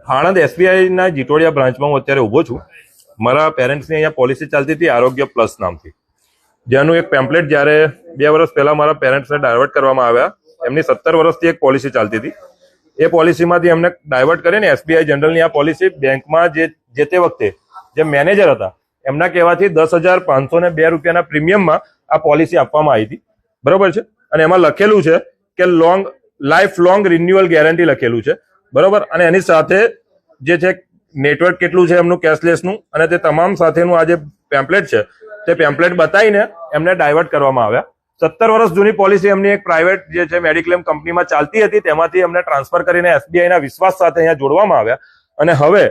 આણંદ એસબીઆઈના જીટોડિયા બ્રાન્ચમાં હું અત્યારે ઊભો છું. મારા પેરેન્ટ્સની અહીંયા પોલિસી ચાલતી હતી આરોગ્ય પ્લસ નામથી, જેનું એક પેમ્પલેટ જ્યારે 2 વર્ષ પહેલા મારા પેરેન્ટ્સને ડાયવર્ટ કરવામાં આવ્યા. એમની 17 વર્ષથી એક પોલિસી ચાલતી હતી. એ પોલિસીમાંથી એમને ડાયવર્ટ કરીને એસબીઆઈ જનરલની આ પોલિસી બેંકમાં જે તે વખતે જે મેનેજર હતા એમના કહેવાથી 10,502 રૂપિયાના પ્રીમિયમમાં આ પોલિસી આપવામાં આવી હતી. બરોબર છે. અને એમાં લખેલું છે કે લાઈફ લોંગ રિન્યુઅલ ગેરંટી લખેલું છે. બરોબર. અને એની સાથે જે છે નેટવર્ક કેટલું છે એમનું કેશલેસનું, અને તે તમામ સાથેનું આ જે પેમ્પલેટ છે તે પેમ્પલેટ બતાવીને એમને ડાયવર્ટ કરવામાં આવ્યા. 17 વર્ષ જૂની પોલિસી એમની એક પ્રાઇવેટ જે છે મેડિક્લેમ કંપનીમાં ચાલતી હતી, તેમાંથી એમને ટ્રાન્સફર કરીને એસબીઆઈના વિશ્વાસ સાથે અહીંયા જોડવામાં આવ્યા. અને હવે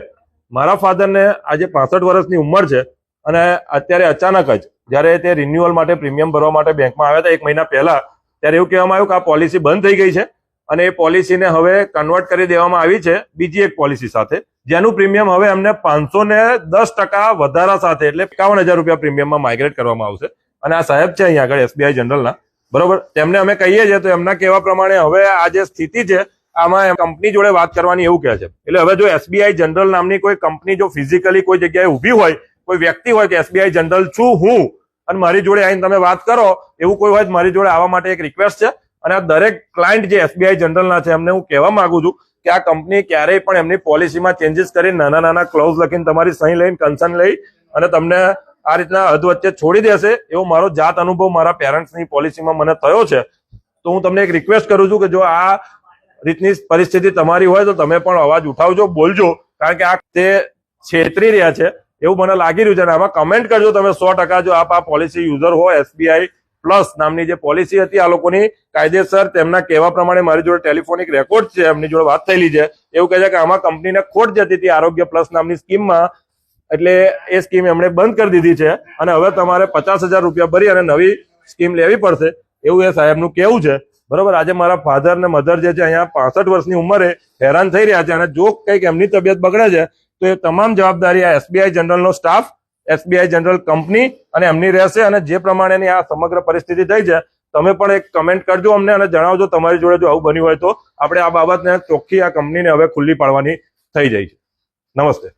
મારા ફાધરને આજે 65 વર્ષની ઉંમર છે અને અત્યારે અચાનક જ જયારે તે રિન્યુઅલ માટે પ્રીમિયમ ભરવા માટે બેંકમાં આવ્યા હતા 1 મહિના પહેલા, ત્યારે એવું કહેવામાં આવ્યું કે આ પોલિસી બંધ થઈ ગઈ છે અને એ પોલિસીને હવે કન્વર્ટ કરી દેવામાં આવી છે બીજી એક પોલિસી સાથે, જેનું પ્રીમિયમ હવે એમને 510% વધારા સાથે એટલે 51,000 રૂપિયા પ્રીમિયમમાં માઇગ્રેટ કરવામાં આવશે. અને આ સાહેબ છે અહીંયા આગળ એસબીઆઈ જનરલના, બરોબર, તેમને અમે કહીએ છીએ તો એમના કહેવા પ્રમાણે હવે આ જે સ્થિતિ છે આમાં કંપની જોડે વાત કરવાની એવું કહે છે. એટલે હવે જો એસબીઆઈ જનરલ નામની કોઈ કંપની જો ફિઝિકલી કોઈ જગ્યાએ ઊભી હોય, કોઈ વ્યક્તિ હોય કે એસબીઆઈ જનરલ છું હું અને મારી જોડે આવીને તમે વાત કરો એવું કોઈ હોય તો મારી જોડે આવવા માટે એક રિક્વેસ્ટ છે. અને આ દરેક ક્લાયન્ટ જે એસબીઆઈ જનરલના છે એમને હું કહેવા માંગુ છું કે આ કંપની ક્યારેય પણ એમની પોલિસીમાં ચેન્જીસ કરી નાના નાના ક્લોઝ લખીને તમારી સહી લઈને કન્સર્ન લઈ અને તમને આ રીતના હદ વચ્ચે છોડી દેશે એવો મારો જાત અનુભવ મારા પેરેન્ટ્સની પોલિસીમાં મને થયો છે. તો હું તમને એક રિક્વેસ્ટ કરું છું કે જો આ રીતની પરિસ્થિતિ તમારી હોય તો તમે પણ અવાજ ઉઠાવજો, બોલજો, કારણ કે આ તે છેતરી રહ્યા છે એવું મને લાગી રહ્યું છે. અને આમાં કમેન્ટ કરજો તમે 100%. જો આપ આ પોલિસી યુઝર હો, એસબીઆઈ પ્લસ નામની જે પોલિસી હતી આ લોકોની કાયદેસર તેમના કહેવા પ્રમાણે મારી જોડે ટેલિફોનિક રેકોર્ડ છે, એમની જોડે વાત થયેલી છે, એવું કહે છે કે આમાં કંપનીને ખોટ જતી હતી આરોગ્ય પ્લસ નામની સ્કીમમાં, એટલે એ સ્કીમ એમણે બંધ કરી દીધી છે અને હવે તમારે 50,000 રૂપિયા ભરી અને નવી સ્કીમ લેવી પડશે એવું એ સાહેબનું કહેવું છે. બરોબર. આજે મારા ફાધર ને મધર જે છે અહીંયા 65 વર્ષની ઉંમરે હેરાન થઈ રહ્યા છે અને જો કંઈક એમની તબિયત બગડે છે તો એ તમામ જવાબદારી આ એસબીઆઈ જનરલનો સ્ટાફ, એસબીઆઈ જનરલ કંપની અને એમની રહેશે. અને જે પ્રમાણેની આ સમગ્ર પરિસ્થિતિ થઈ છે તમે પણ એક કમેન્ટ કરજો અમને અને જણાવજો તમારી જોડે જો આવું બન્યું હોય તો આપણે આ બાબતને ચોખ્ખી આ કંપનીને હવે ખુલ્લી પાડવાની થઈ જાય છે. નમસ્તે.